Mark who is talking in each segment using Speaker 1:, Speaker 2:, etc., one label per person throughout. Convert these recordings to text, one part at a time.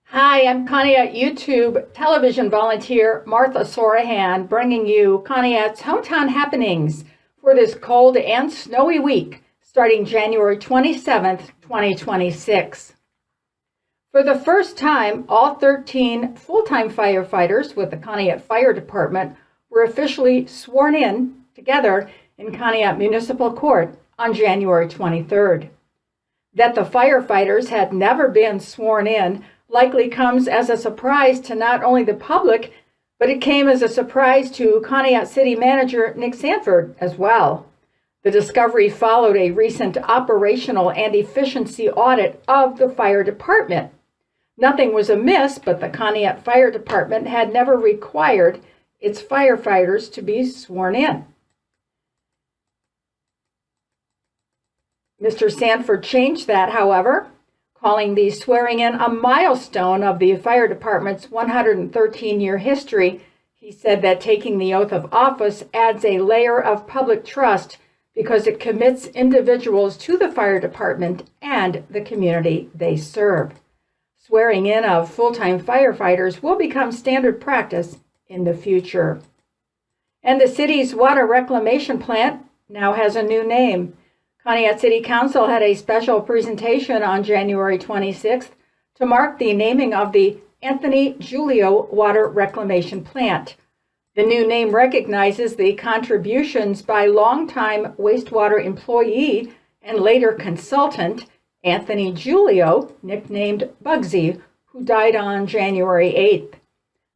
Speaker 1: Hi, I'm Conneaut YouTube television volunteer Martha Sorohan, bringing you Conneaut's hometown happenings for this cold and snowy week starting January 27th, 2026. For the first time, all 13 full-time firefighters with the Conneaut Fire Department were officially sworn in together in Conneaut Municipal Court on January 23rd. That the firefighters had never been sworn in likely comes as a surprise to not only the public, but it came as a surprise to Conneaut City Manager Nick Sanford as well. The discovery followed a recent operational and efficiency audit of the fire department. Nothing was amiss, but the Conneaut Fire Department had never required its firefighters to be sworn in. Mr. Sanford changed that, however, calling the swearing in a milestone of the fire department's 113-year history. He said that taking the oath of office adds a layer of public trust because it commits individuals to the fire department and the community they serve. Swearing in of full-time firefighters will become standard practice in the future. And the city's water reclamation plant now has a new name. Conneaut City Council had a special presentation on January 26th to mark the naming of the Anthony Giulio Water Reclamation Plant. The new name recognizes the contributions by longtime wastewater employee and later consultant Anthony Giulio, nicknamed Bugsy, who died on January 8th.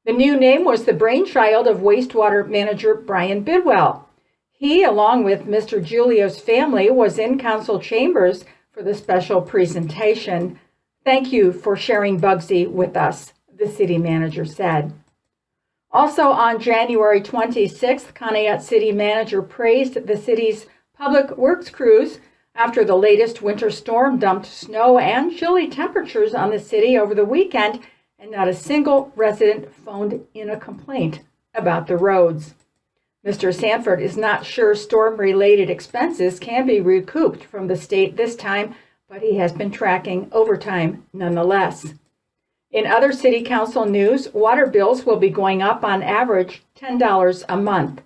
Speaker 1: The new name was the brainchild of wastewater manager Brian Bidwell. He, along with Mr. Giulio's family, was in council chambers for the special presentation. Thank you for sharing Bugsy with us, the city manager said. Also on January 26th, Conneaut City Manager praised the city's public works crews after the latest winter storm dumped snow and chilly temperatures on the city over the weekend, and not a single resident phoned in a complaint about the roads. Mr. Sanford is not sure storm-related expenses can be recouped from the state this time, but he has been tracking overtime nonetheless. In other city council news, water bills will be going up on average $10 a month.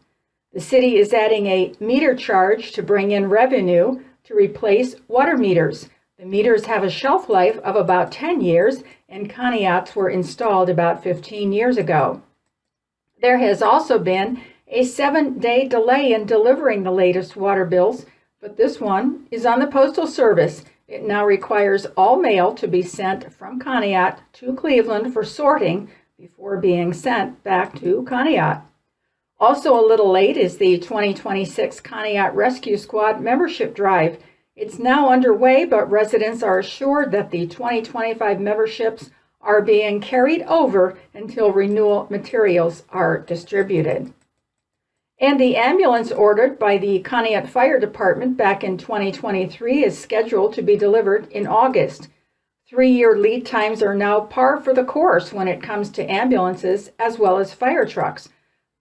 Speaker 1: The city is adding a meter charge to bring in revenue to replace water meters. The meters have a shelf life of about 10 years, and Conneauts were installed about 15 years ago. There has also been a 7-day delay in delivering the latest water bills, but this one is on the Postal Service. It now requires all mail to be sent from Conneaut to Cleveland for sorting before being sent back to Conneaut. Also a little late is the 2026 Conneaut Rescue Squad membership drive. It's now underway, but residents are assured that the 2025 memberships are being carried over until renewal materials are distributed. And the ambulance ordered by the Conneaut Fire Department back in 2023 is scheduled to be delivered in August. 3-year lead times are now par for the course when it comes to ambulances as well as fire trucks.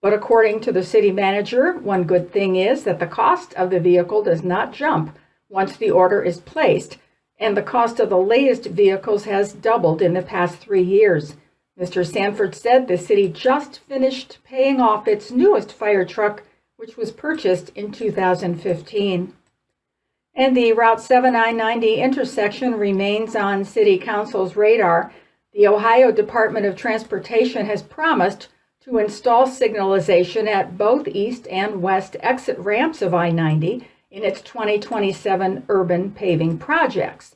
Speaker 1: But according to the city manager, one good thing is that the cost of the vehicle does not jump once the order is placed, and the cost of the latest vehicles has doubled in the past 3 years. Mr. Sanford said the city just finished paying off its newest fire truck, which was purchased in 2015. And the Route 7 I-90 intersection remains on City Council's radar. The Ohio Department of Transportation has promised to install signalization at both east and west exit ramps of I-90 in its 2027 urban paving projects.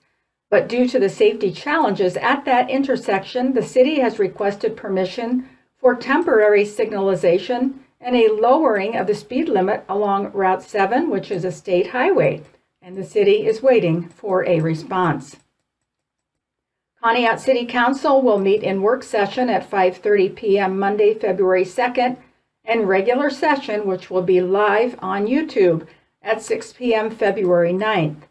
Speaker 1: But due to the safety challenges at that intersection, the city has requested permission for temporary signalization and a lowering of the speed limit along Route 7, which is a state highway, and the city is waiting for a response. Conneaut City Council will meet in work session at 5:30 p.m. Monday, February 2nd, and regular session, which will be live on YouTube, at 6 p.m. February 9th.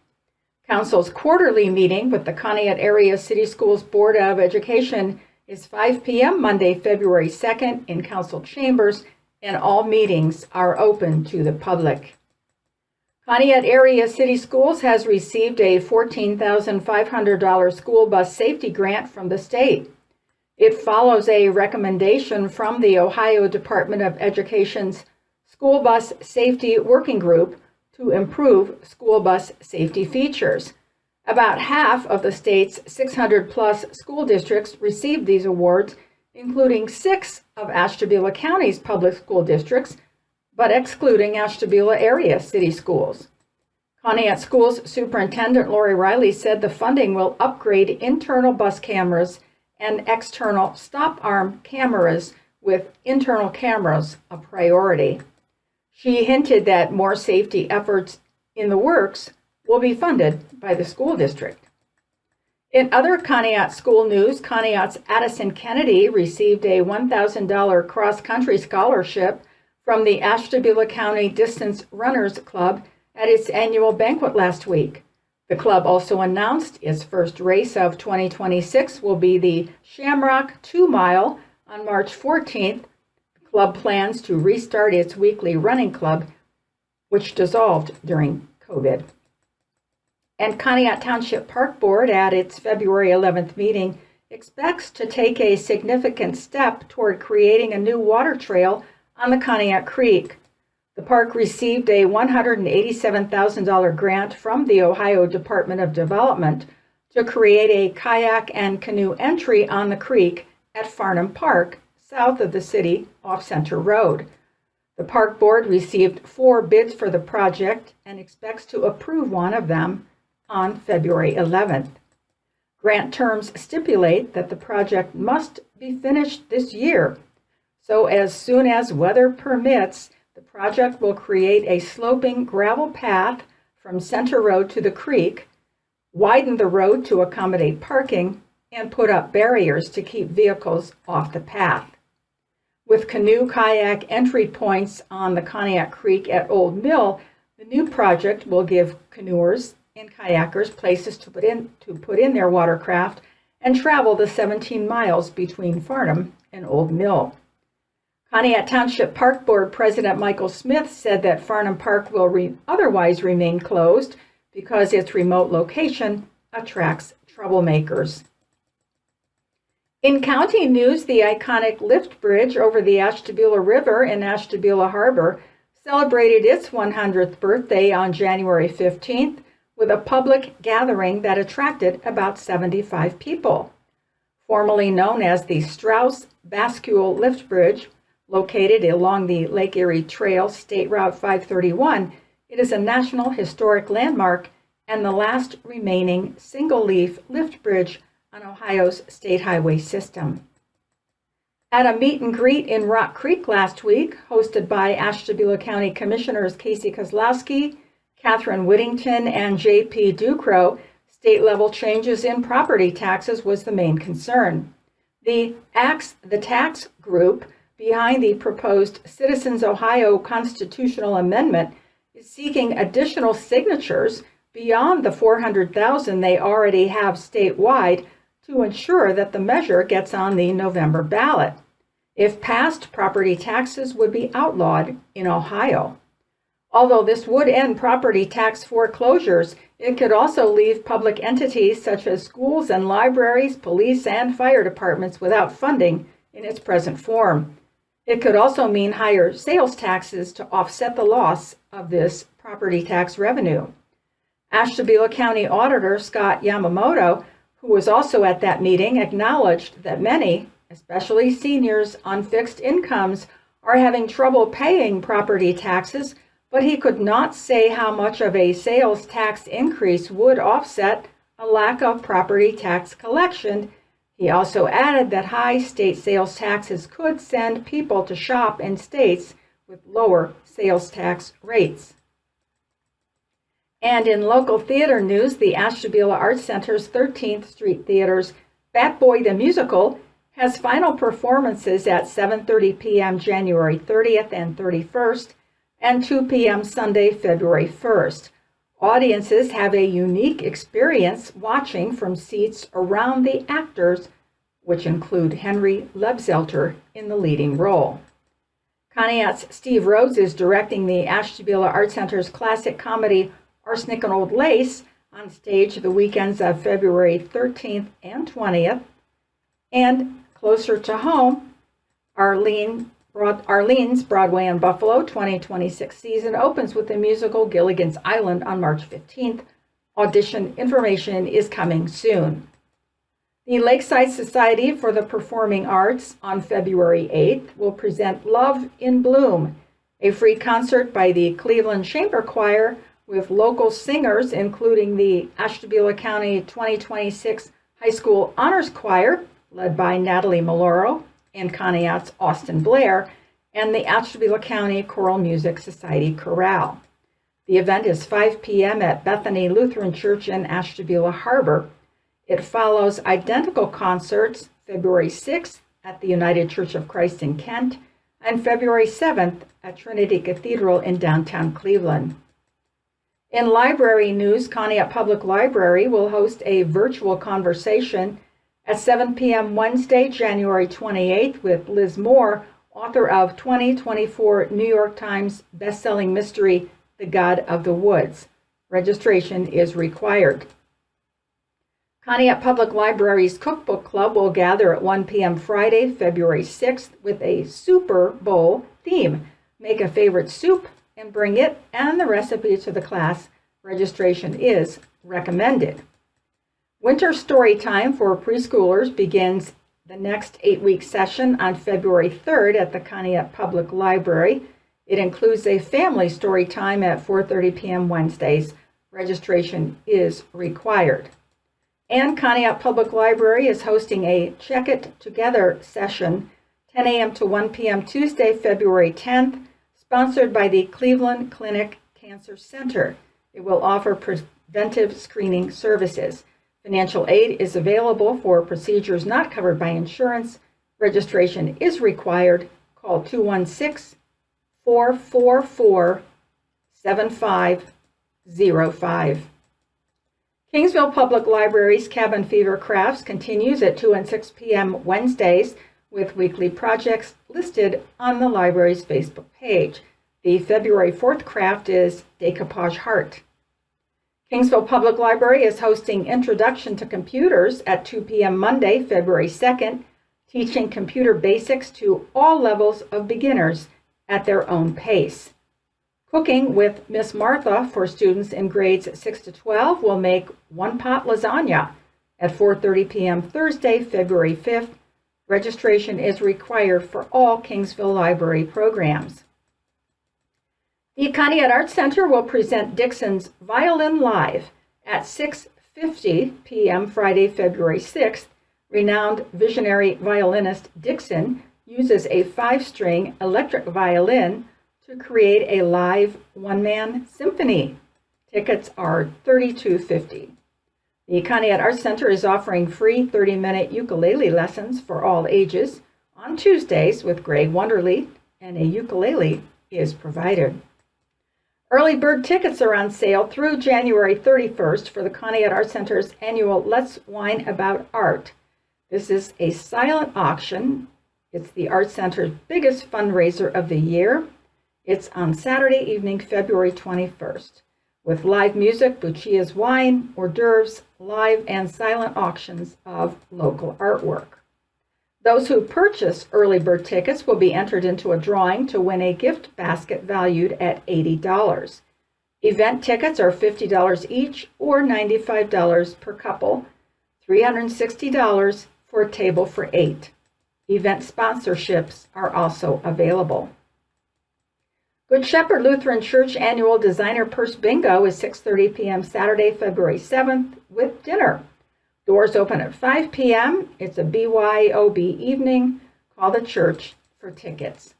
Speaker 1: Council's quarterly meeting with the Conneaut Area City Schools Board of Education is 5 p.m. Monday, February 2nd in council chambers, and all meetings are open to the public. Conneaut Area City Schools has received a $14,500 school bus safety grant from the state. It follows a recommendation from the Ohio Department of Education's School Bus Safety Working Group to improve school bus safety features. About half of the state's 600-plus school districts received these awards, including 6 of Ashtabula County's public school districts, but excluding Ashtabula area city schools. Conneaut Schools Superintendent Lori Riley said the funding will upgrade internal bus cameras and external stop arm cameras, with internal cameras a priority. She hinted that more safety efforts in the works will be funded by the school district. In other Conneaut school news, Conneaut's Addison Kennedy received a $1,000 cross-country scholarship from the Ashtabula County Distance Runners Club at its annual banquet last week. The club also announced its first race of 2026 will be the Shamrock 2 Mile on March 14th. The club plans to restart its weekly running club, which dissolved during COVID. And Conneaut Township Park Board, at its February 11th meeting, expects to take a significant step toward creating a new water trail on the Conneaut Creek. The park received a $187,000 grant from the Ohio Department of Development to create a kayak and canoe entry on the creek at Farnham Park, south of the city off Center Road. The park board received 4 bids for the project and expects to approve one of them on February 11th. Grant terms stipulate that the project must be finished this year, so as soon as weather permits, the project will create a sloping gravel path from Center Road to the creek, widen the road to accommodate parking, and put up barriers to keep vehicles off the path. With canoe-kayak entry points on the Conneaut Creek at Old Mill, the new project will give canoers and kayakers places to put in their watercraft and travel the 17 miles between Farnham and Old Mill. Conneaut Township Park Board President Michael Smith said that Farnham Park will otherwise remain closed because its remote location attracts troublemakers. In county news, the iconic lift bridge over the Ashtabula River in Ashtabula Harbor celebrated its 100th birthday on January 15th with a public gathering that attracted about 75 people. Formerly known as the Strauss Bascule Lift Bridge, located along the Lake Erie Trail, State Route 531, it is a National Historic Landmark and the last remaining single-leaf lift bridge on Ohio's state highway system. At a meet and greet in Rock Creek last week, hosted by Ashtabula County Commissioners Casey Kozlowski, Catherine Whittington, and J.P. Ducrow, state-level changes in property taxes was the main concern. The tax group behind the proposed Citizens Ohio constitutional amendment is seeking additional signatures beyond the 400,000 they already have statewide to ensure that the measure gets on the November ballot. If passed, property taxes would be outlawed in Ohio. Although this would end property tax foreclosures, it could also leave public entities such as schools and libraries, police, and fire departments without funding in its present form. It could also mean higher sales taxes to offset the loss of this property tax revenue. Ashtabula County Auditor Scott Yamamoto, who was also at that meeting, acknowledged that many, especially seniors on fixed incomes, are having trouble paying property taxes, but he could not say how much of a sales tax increase would offset a lack of property tax collection. He also added that high state sales taxes could send people to shop in states with lower sales tax rates. And in local theater news, the Ashtabula Arts Center's 13th Street Theater's Fat Boy the Musical has final performances at 7:30 p.m. January 30th and 31st and 2 p.m. Sunday, February 1st. Audiences have a unique experience watching from seats around the actors, which include Henry Lebzelter in the leading role. Conneaut's Steve Rhodes is directing the Ashtabula Art Center's classic comedy Arsenic and Old Lace on stage the weekends of February 13th and 20th. And closer to home, Arlene's Broadway in Buffalo 2026 season opens with the musical Gilligan's Island on March 15th. Audition information is coming soon. The Lakeside Society for the Performing Arts on February 8th will present Love in Bloom, a free concert by the Cleveland Chamber Choir with local singers, including the Ashtabula County 2026 High School Honors Choir, led by Natalie Maloro, and Conneaut's Austin Blair, and the Ashtabula County Choral Music Society Chorale. The event is 5 p.m. at Bethany Lutheran Church in Ashtabula Harbor. It follows identical concerts February 6th at the United Church of Christ in Kent and February 7th at Trinity Cathedral in downtown Cleveland. In library news, Conneaut Public Library will host a virtual conversation at 7 p.m. Wednesday, January 28th with Liz Moore, author of 2024 New York Times bestselling mystery, The God of the Woods. Registration is required. Conneaut Public Library's Cookbook Club will gather at 1 p.m. Friday, February 6th with a Super Bowl theme. Make a favorite soup and bring it and the recipe to the class. Registration is recommended. Winter story time for preschoolers begins the next 8-week session on February 3rd at the Conneaut Public Library. It includes a family story time at 4:30 p.m. Wednesdays. Registration is required. And Conneaut Public Library is hosting a Check It Together session, 10 a.m. to 1 p.m. Tuesday, February 10th, sponsored by the Cleveland Clinic Cancer Center. It will offer preventive screening services. Financial aid is available for procedures not covered by insurance. Registration is required. Call 216-444-7505. Kingsville Public Library's Cabin Fever Crafts continues at 2 and 6 p.m. Wednesdays with weekly projects listed on the library's Facebook page. The February 4th craft is Decoupage Heart. Kingsville Public Library is hosting Introduction to Computers at 2 p.m. Monday, February 2nd, teaching computer basics to all levels of beginners at their own pace. Cooking with Miss Martha for students in grades 6 to 12 will make one-pot lasagna at 4:30 p.m. Thursday, February 5th. Registration is required for all Kingsville Library programs. The Conneaut Arts Center will present Dixon's Violin Live at 6:50 p.m. Friday, February 6th. Renowned visionary violinist Dixon uses a 5-string electric violin to create a live one-man symphony. Tickets are $32.50. The Conneaut Arts Center is offering free 30-minute ukulele lessons for all ages on Tuesdays with Greg Wonderly, and a ukulele is provided. Early bird tickets are on sale through January 31st for the Conneaut Arts Center's annual Let's Whine About Art. This is a silent auction. It's the Arts Center's biggest fundraiser of the year. It's on Saturday evening, February 21st, with live music, Buccia's wine, hors d'oeuvres, live and silent auctions of local artwork. Those who purchase early bird tickets will be entered into a drawing to win a gift basket valued at $80. Event tickets are $50 each or $95 per couple, $360 for a table for 8. Event sponsorships are also available. Good Shepherd Lutheran Church Annual Designer Purse Bingo is 6:30 p.m. Saturday, February 7th with dinner. Doors open at 5 p.m. It's a BYOB evening. Call the church for tickets.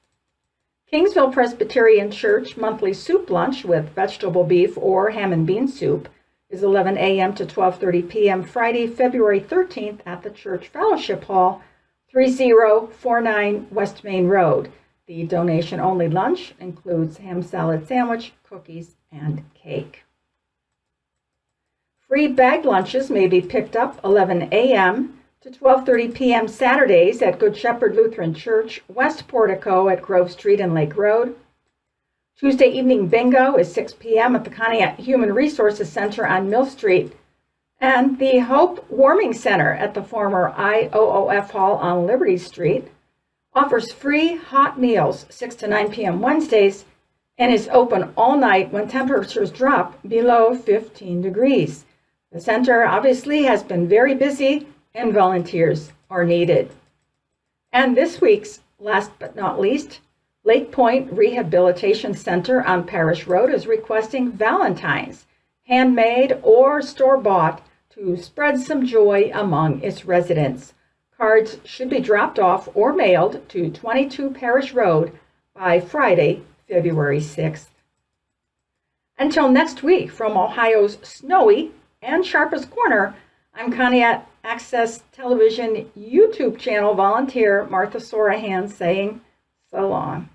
Speaker 1: Kingsville Presbyterian Church monthly soup lunch with vegetable beef or ham and bean soup is 11 a.m. to 12:30 p.m. Friday, February 13th at the Church Fellowship Hall, 3049 West Main Road. The donation-only lunch includes ham salad sandwich, cookies, and cake. Free bag lunches may be picked up 11 a.m. to 12:30 p.m. Saturdays at Good Shepherd Lutheran Church, West Portico at Grove Street and Lake Road. Tuesday evening bingo is 6 p.m. at the Conneaut Human Resources Center on Mill Street. And the Hope Warming Center at the former IOOF Hall on Liberty Street offers free hot meals 6 to 9 p.m. Wednesdays and is open all night when temperatures drop below 15 degrees. The center obviously has been very busy and volunteers are needed. And this week's last but not least, Lake Point Rehabilitation Center on Parish Road is requesting Valentines, handmade or store-bought, to spread some joy among its residents. Cards should be dropped off or mailed to 22 Parish Road by Friday, February 6th. Until next week, from Ohio's snowy and sharpest corner, I'm Conneaut Access Television YouTube channel volunteer Martha Sorohan saying so long.